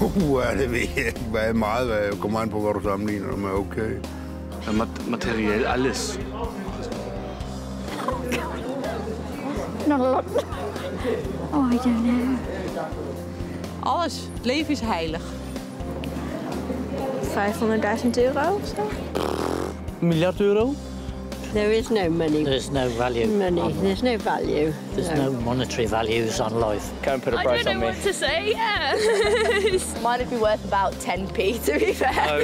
Det ved jeg ikke. Hvad er meget, hvad jeg kommer an på, hvad du sammenligner med, okay. Materiel, alles. Not a lot. Oh, I don't know. Alles. Leven is heilig. 500.000 euro of so? Miljard euro? There is no money. There's no value. Money. There's no value. There's no monetary values on life. Can't put a price on me. I don't know what to say, yeah. Mine would be worth about 10p, to be fair. No.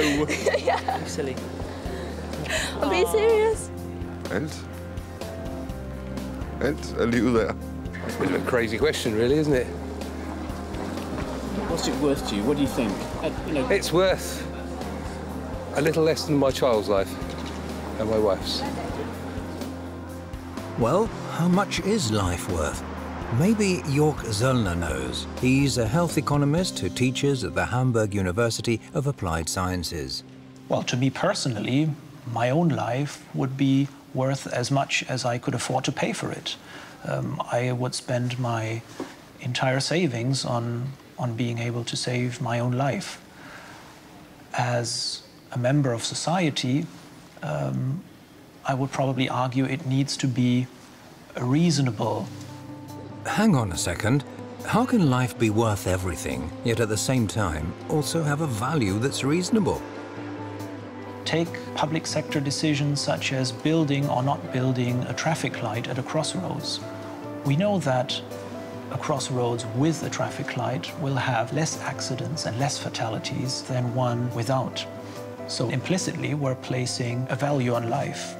Yeah. Silly. I'm being serious. Alt. Alt er livet der. It's a bit of a crazy question, really, isn't it? What's it worth to you? What do you think? It's worth a little less than my child's life and my wife's. Well, how much is life worth? Maybe Jörg Zöllner knows. He's a health economist who teaches at the Hamburg University of Applied Sciences. Well, to me personally, my own life would be worth as much as I could afford to pay for it. I would spend my entire savings on being able to save my own life. As a member of society, I would probably argue it needs to be reasonable. Hang on a second. How can life be worth everything, yet at the same time also have a value that's reasonable? Take public sector decisions such as building or not building a traffic light at a crossroads. We know that a crossroads with a traffic light will have less accidents and less fatalities than one without. So implicitly, we're placing a value on life.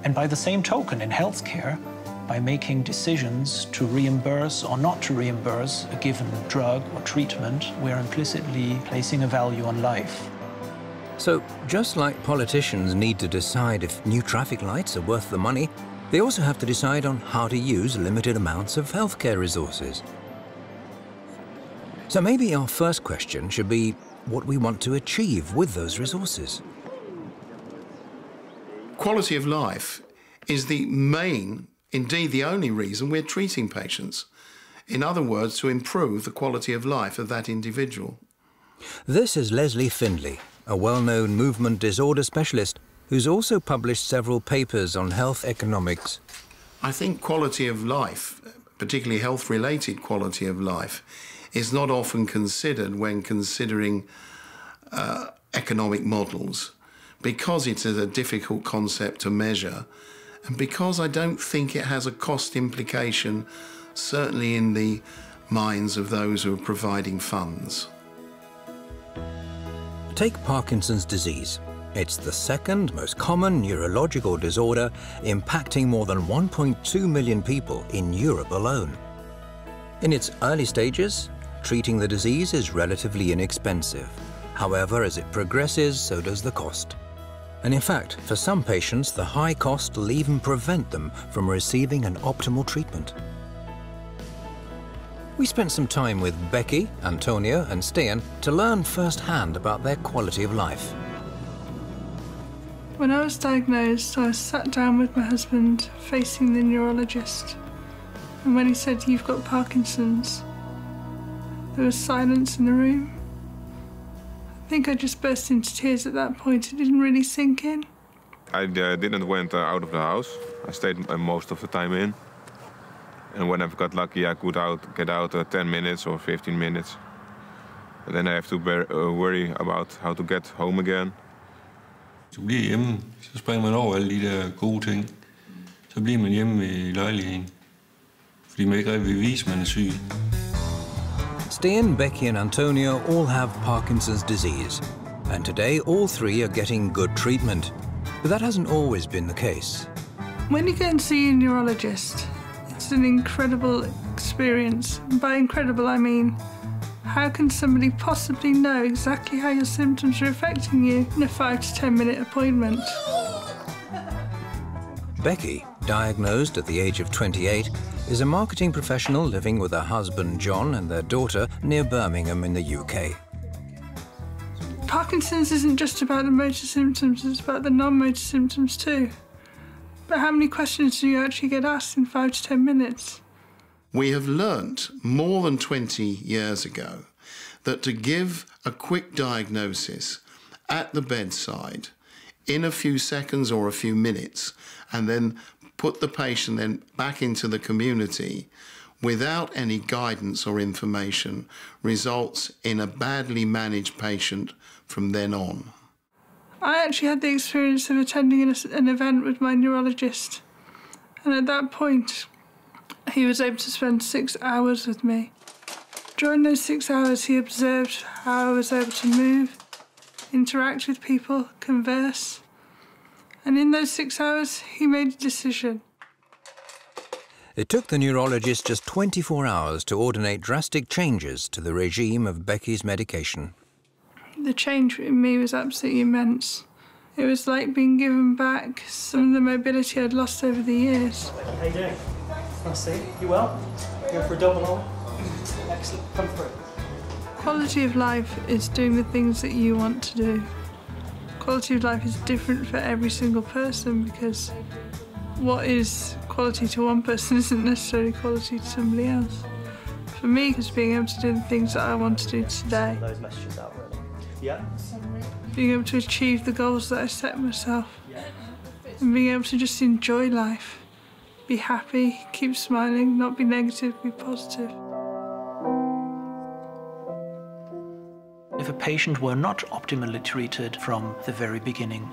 And by the same token, in healthcare, by making decisions to reimburse or not to reimburse a given drug or treatment, we're implicitly placing a value on life. So, just like politicians need to decide if new traffic lights are worth the money, they also have to decide on how to use limited amounts of healthcare resources. So maybe our first question should be what we want to achieve with those resources. Quality of life is the main, indeed the only reason we're treating patients. In other words, to improve the quality of life of that individual. This is Leslie Findlay, a well-known movement disorder specialist who's also published several papers on health economics. I think quality of life, particularly health-related quality of life, is not often considered when considering economic models, because it is a difficult concept to measure, and because I don't think it has a cost implication, certainly in the minds of those who are providing funds. Take Parkinson's disease. It's the second most common neurological disorder, impacting more than 1.2 million people in Europe alone. In its early stages, treating the disease is relatively inexpensive. However, as it progresses, so does the cost. And in fact, for some patients, the high cost will even prevent them from receiving an optimal treatment. We spent some time with Becky, Antonio, and Sten to learn firsthand about their quality of life. When I was diagnosed, I was sat down with my husband facing the neurologist. And when he said, "You've got Parkinson's," there was silence in the room. I think I just burst into tears at that point. It didn't really sink in. I didn't went out of the house. I stayed most of the time in. And when I've got lucky, I could get out 10 minutes or 15 minutes. And then I have to worry about how to get home again. Så bliver hjemme, så springer man over alle de der gode ting. Så bliver man hjemme i lejligheden, fordi man ikke rigtig vil vise, man er syg. Sten, Becky and Antonio all have Parkinson's disease, and today all three are getting good treatment. But that hasn't always been the case. When you go and see a neurologist, it's an incredible experience. And by incredible, I mean, how can somebody possibly know exactly how your symptoms are affecting you in a 5 to 10 minute appointment? Becky, diagnosed at the age of 28, is a marketing professional living with her husband John and their daughter near Birmingham in the UK. Parkinson's isn't just about the motor symptoms, it's about the non-motor symptoms too. But how many questions do you actually get asked in 5 to 10 minutes? We have learnt more than 20 years ago that to give a quick diagnosis at the bedside in a few seconds or a few minutes, and then put the patient then back into the community without any guidance or information, results in a badly managed patient from then on. I actually had the experience of attending an event with my neurologist, and at that point he was able to spend 6 hours with me. During those 6 hours he observed how I was able to move, interact with people, converse, and in those 6 hours he made a decision. It took the neurologist just 24 hours to ordinate drastic changes to the regime of Becky's medication. The change in me was absolutely immense. It was like being given back some of the mobility I'd lost over the years. How you doing? Nice to see you. You well? Going for a double on? Excellent. Come through. Quality of life is doing the things that you want to do. Quality of life is different for every single person, because what is quality to one person isn't necessarily quality to somebody else. For me, it's being able to do the things that I want to do today. Those messages out, really. Yeah. Being able to achieve the goals that I set myself. And being able to just enjoy life. Be happy, keep smiling, not be negative, be positive. If a patient were not optimally treated from the very beginning,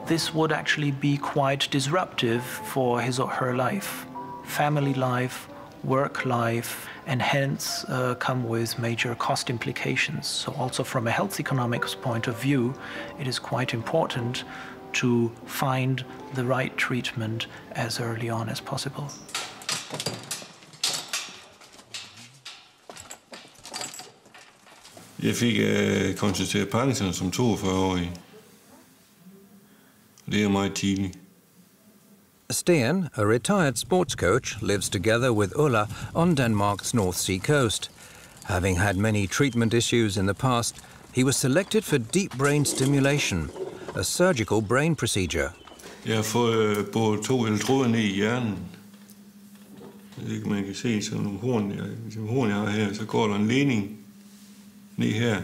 this would actually be quite disruptive for his or her life, family life, work life, and hence come with major cost implications. So also from a health economics point of view, it is quite important to find the right treatment as early on as possible. Jeg fik konstateret Parkinson som 42-årig. Det er meget tidligt. Stian, a retired sports coach, lives together with Ulla on Denmark's North Sea coast. Having had many treatment issues in the past, he was selected for deep brain stimulation, a surgical brain procedure. Jeg har fået boret 2 elektroder ned i hjernen. Det man kan se sådan nogle horn, jeg har her, så går der en ledning ned her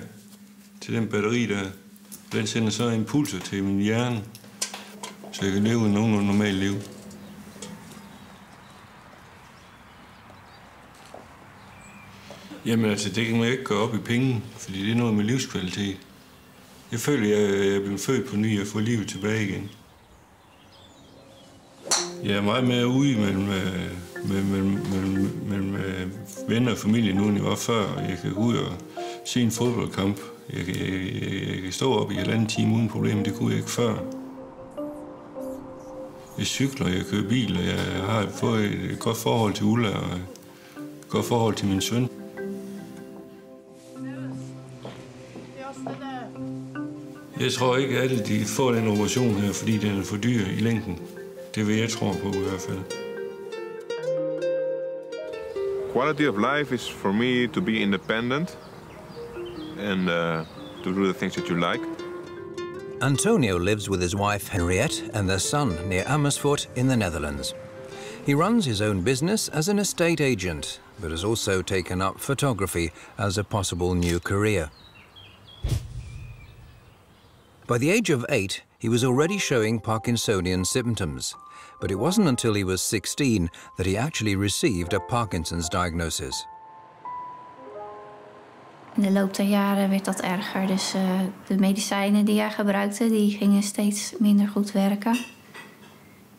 til den batteri der. Den sender så impulser til min hjerne, så jeg kan leve et nogenlunde normalt liv. Jamen altså, det kan man ikke gøre op i penge, fordi det er noget med livskvalitet. Jeg føler, at jeg er blevet født på ny og får livet tilbage igen. Jeg er meget mere ude mellem venner og familie nu, end jeg var før. Jeg kan gå ud og se en fodboldkamp. Jeg kan stå op i 1,5 time uden problemer. Det kunne jeg ikke før. Jeg cykler, jeg kører bil, og jeg har fået et godt forhold til Ulla og et godt forhold til min søn. Jeg tror ikke, at alle de får den operation her, fordi den er for dyr i længden. Det vil jeg tro på i hvert fald. Quality of life is for me to be independent and to do the things that you like. Antonio lives with his wife Henriette and their son near Amersfoort in the Netherlands. He runs his own business as an estate agent, but has also taken up photography as a possible new career. By the age of 8, he was already showing Parkinsonian symptoms, but it wasn't until he was 16 that he actually received a Parkinson's diagnosis. In de loop der jaren werd dat erger, dus de medicijnen die hij gebruikte, die gingen steeds minder goed werken.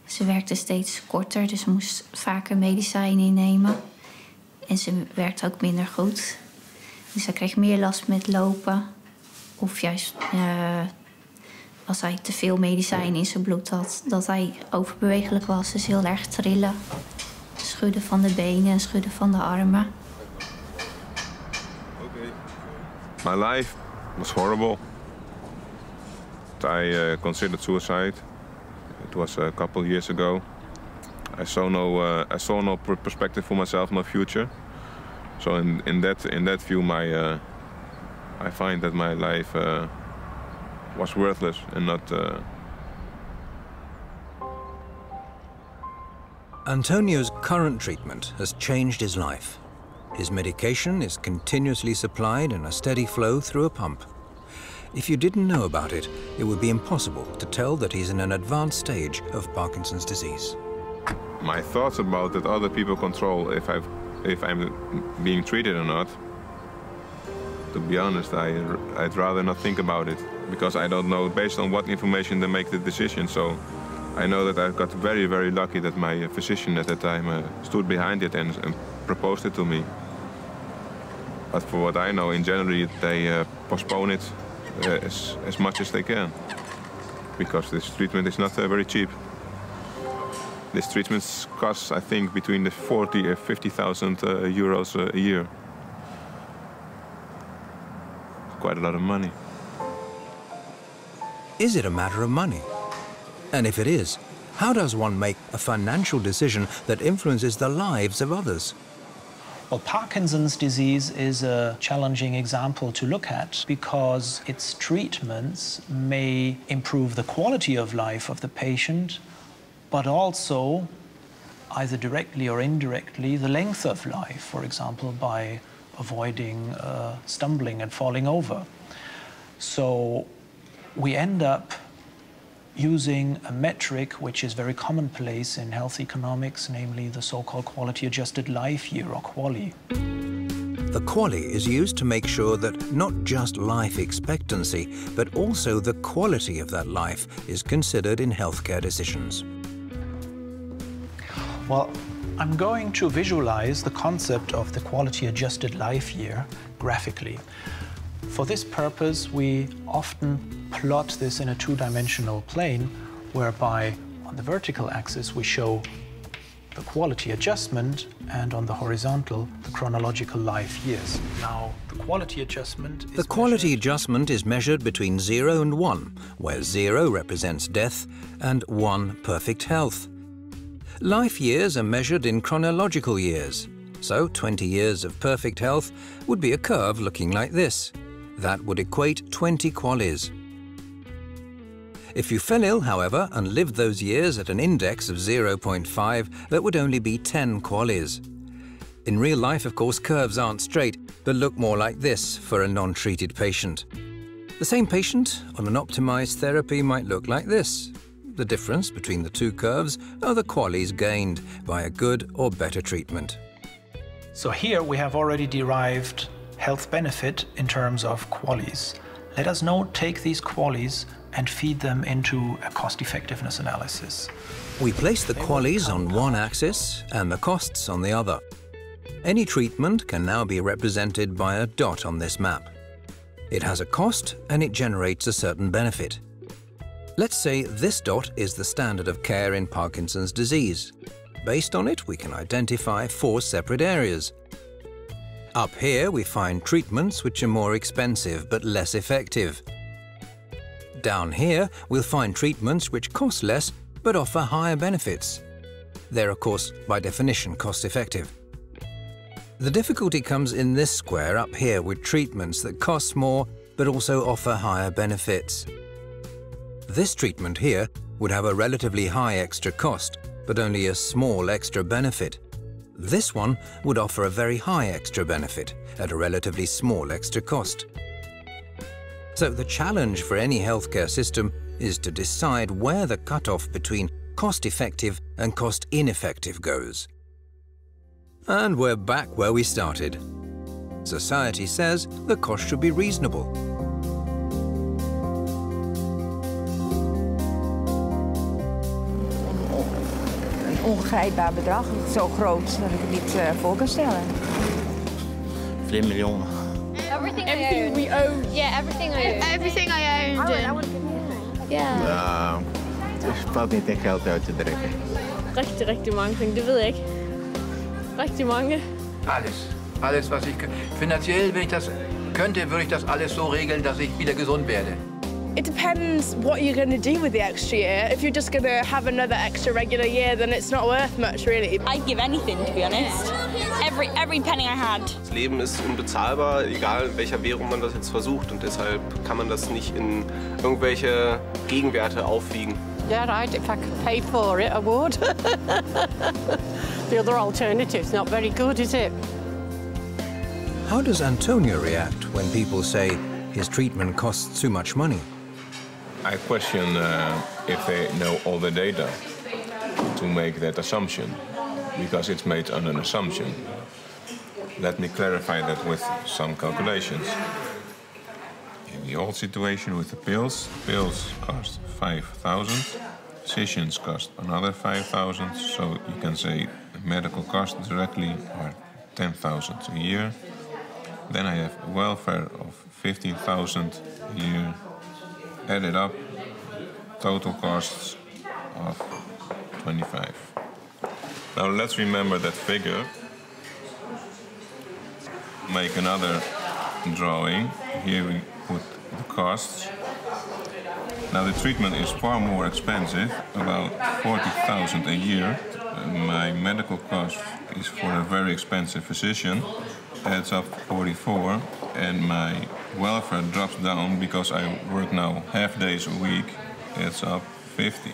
Ze werkte steeds korter, dus ze moest vaker medicijnen innemen. En ze werkte ook minder goed. Dus hij kreeg meer last met lopen. Of juist als hij te veel medicijnen in zijn bloed had, dat hij overbewegelijk was. Dus heel erg trillen. Schudden van de benen en schudden van de armen. My life was horrible. I considered suicide. It was a couple years ago. I saw no perspective for myself, no future. So in that view, I find that my life was worthless and not. Antonio's current treatment has changed his life. His medication is continuously supplied in a steady flow through a pump. If you didn't know about it, it would be impossible to tell that he's in an advanced stage of Parkinson's disease. My thoughts about that other people control if I'm being treated or not, to be honest, I'd rather not think about it, because I don't know based on what information they make the decision. So I know that I got very, very lucky that my physician at that time stood behind it and proposed it to me. But for what I know, in January they postpone it as much as they can, because this treatment is not very cheap. This treatment costs, I think, between the 40,000 and 50,000 euros a year. Quite a lot of money. Is it a matter of money? And if it is, how does one make a financial decision that influences the lives of others? Well, Parkinson's disease is a challenging example to look at because its treatments may improve the quality of life of the patient, but also, either directly or indirectly, the length of life, for example, by avoiding stumbling and falling over. So we end up using a metric which is very commonplace in health economics, namely the so-called quality-adjusted life year, or QALY. The QALY is used to make sure that not just life expectancy, but also the quality of that life is considered in healthcare decisions. Well, I'm going to visualize the concept of the quality-adjusted life year graphically. For this purpose, we often plot this in a two-dimensional plane, whereby on the vertical axis we show the quality adjustment, and on the horizontal, the chronological life years. Now, the quality adjustment is measured between 0 and 1, where 0 represents death and 1 perfect health. Life years are measured in chronological years, so 20 years of perfect health would be a curve looking like this. That would equate 20 QALYs. If you fell ill, however, and lived those years at an index of 0.5, that would only be 10 QALYs. In real life, of course, curves aren't straight, but look more like this for a non-treated patient. The same patient on an optimized therapy might look like this. The difference between the two curves are the QALYs gained by a good or better treatment. So here we have already derived health benefit in terms of QALYs. Let us now take these QALYs and feed them into a cost-effectiveness analysis. We place the QALYs on one axis and the costs on the other. Any treatment can now be represented by a dot on this map. It has a cost and it generates a certain benefit. Let's say this dot is the standard of care in Parkinson's disease. Based on it, we can identify 4 separate areas. Up here, we find treatments which are more expensive but less effective. Down here, we'll find treatments which cost less but offer higher benefits. They're, of course, by definition, cost-effective. The difficulty comes in this square up here with treatments that cost more but also offer higher benefits. This treatment here would have a relatively high extra cost, but only a small extra benefit. This one would offer a very high extra benefit at a relatively small extra cost. So the challenge for any healthcare system is to decide where the cutoff between cost-effective and cost-ineffective goes. And we're back where we started. Society says the cost should be reasonable. Ongrijpbaar bedrag, zo groot dat ik het niet voor kan stellen. 3 miljoen. Everything we own. Yeah, everything I own. Everything I owned. Yeah. Nou, het valt niet echt geld uit te drukken. Rigtig mange, det ved jeg ikke. Rigtig mange. Alles, was ich finanziell, wenn ich das könnte, würde ich das alles so regeln, dass ich wieder gesund werde. It depends what you're going to do with the extra year. If you're just going to have another extra regular year, then it's not worth much, really. I'd give anything, to be honest. Every penny I had. Das Leben ist unbezahlbar, egal in welcher Währung man das jetzt versucht. Und deshalb kann man das nicht in irgendwelche Gegenwerte aufwiegen. Yeah, right. If I could pay for it, I would. The other alternative's not very good, is it? How does Antonio react when people say his treatment costs too much money? I question if they know all the data to make that assumption, because it's made on an assumption. Let me clarify that with some calculations. In the old situation with the pills cost 5,000, physicians cost another 5,000, so you can say the medical costs directly are 10,000 a year. Then I have welfare of 15,000 a year. Added up, total costs of 25. Now let's remember that figure. Make another drawing. Here we put the costs. Now the treatment is far more expensive, about 40,000 a year. My medical cost is for a very expensive physician, adds up 44, and my welfare drops down because I work now half days a week, adds up 50.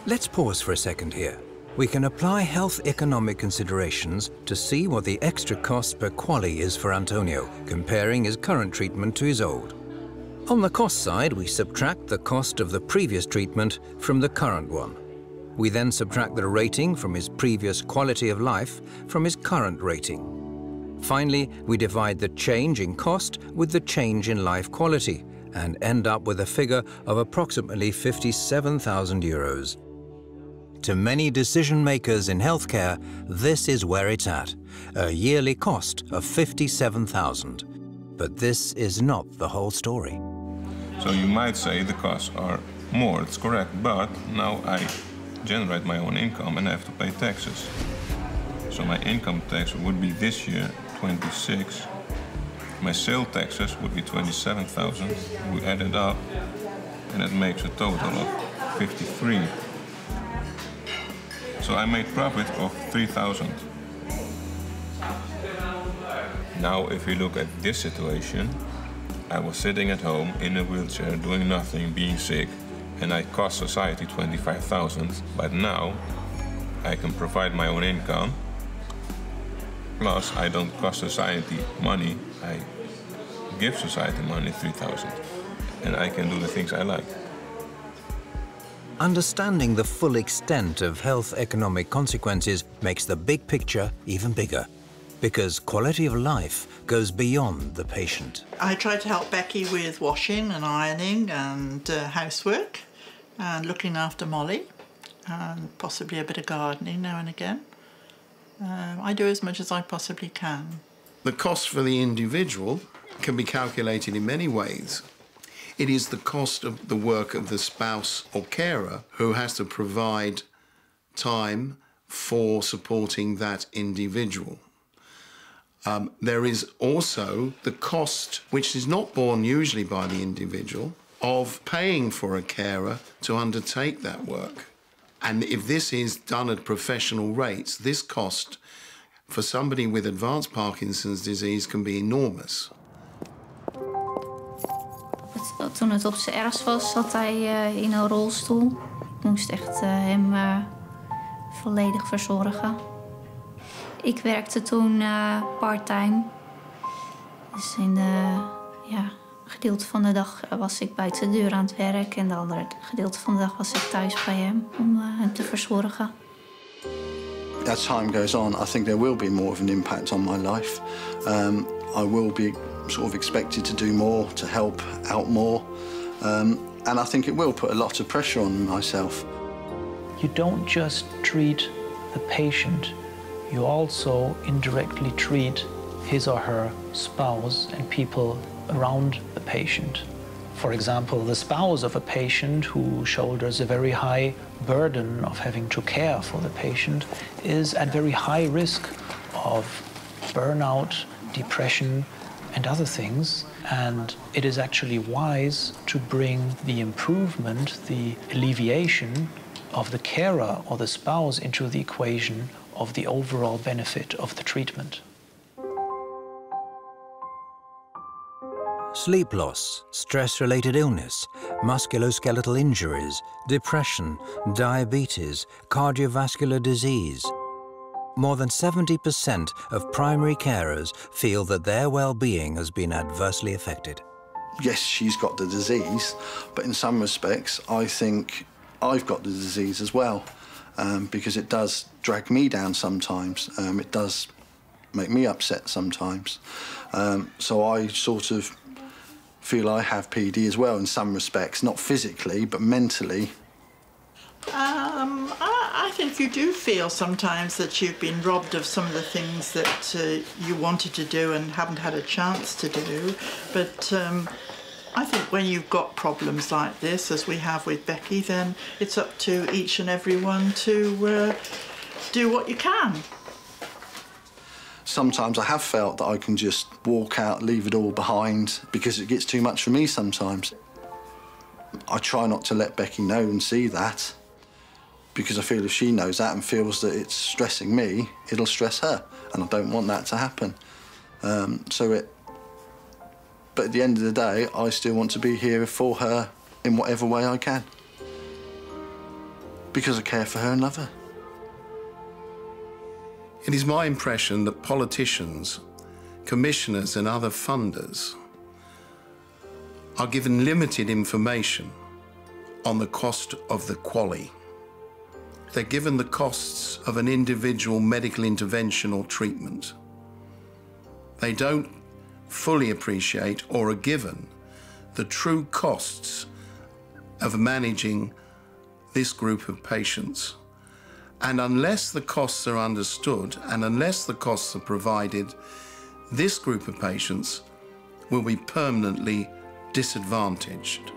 Let's pause for a second here. We can apply health economic considerations to see what the extra cost per QALY is for Antonio, comparing his current treatment to his old. On the cost side, we subtract the cost of the previous treatment from the current one. We then subtract the rating from his previous quality of life from his current rating. Finally, we divide the change in cost with the change in life quality and end up with a figure of approximately 57,000 euros. To many decision makers in healthcare, this is where it's at, a yearly cost of 57,000. But this is not the whole story. So you might say the costs are more, it's correct, but now I generate my own income and I have to pay taxes. So my income tax would be this year 26. My sale taxes would be 27,000. We add it up and it makes a total of 53. So I made profit of 3,000. Now if you look at this situation, I was sitting at home in a wheelchair doing nothing, being sick, and I cost society 25,000, but now I can provide my own income. Plus, I don't cost society money, I give society money, 3,000. And I can do the things I like. Understanding the full extent of health economic consequences makes the big picture even bigger, because quality of life goes beyond the patient. I try to help Becky with washing and ironing and housework and looking after Molly and possibly a bit of gardening now and again. I do as much as I possibly can. The cost for the individual can be calculated in many ways. It is the cost of the work of the spouse or carer who has to provide time for supporting that individual. There is also the cost, which is not borne usually by the individual, of paying for a carer to undertake that work. And if this is done at professional rates, this cost for somebody with advanced Parkinson's disease can be enormous. Toen het op zijn ergst was, zat hij in een rolstoel. Ik moest echt hem volledig verzorgen. Ik werkte toen part-time. Dus in de gedeelte van de dag was ik buiten de deur aan het werk. En de andere gedeelte van de dag was ik thuis bij hem om hem te verzorgen. As time goes on, I think there will be more of an impact on my life. I will be sort of expected to do more, to help out more. And I think it will put a lot of pressure on myself. You don't just treat the patient, you also indirectly treat his or her spouse and people around the patient. For example, the spouse of a patient who shoulders a very high burden of having to care for the patient is at very high risk of burnout, depression, and other things. And it is actually wise to bring the improvement, the alleviation of the carer or the spouse into the equation of the overall benefit of the treatment. Sleep loss, stress-related illness, musculoskeletal injuries, depression, diabetes, cardiovascular disease. more than 70% of primary carers feel that their well-being has been adversely affected. Yes, she's got the disease, but in some respects, I think I've got the disease as well, because it does drag me down sometimes. It does make me upset sometimes. So I sort of feel I have PD as well in some respects, not physically, but mentally. I think you do feel sometimes that you've been robbed of some of the things that you wanted to do and haven't had a chance to do. But I think when you've got problems like this, as we have with Becky, then it's up to each and every one to do what you can. Sometimes I have felt that I can just walk out, leave it all behind, because it gets too much for me sometimes. I try not to let Becky know and see that, because I feel if she knows that and feels that it's stressing me, it'll stress her, and I don't want that to happen. But at the end of the day, I still want to be here for her in whatever way I can, because I care for her and love her. It is my impression that politicians, commissioners and other funders are given limited information on the cost of the QALY. They're given the costs of an individual medical intervention or treatment. They don't fully appreciate or are given the true costs of managing this group of patients. And unless the costs are understood and unless the costs are provided, this group of patients will be permanently disadvantaged.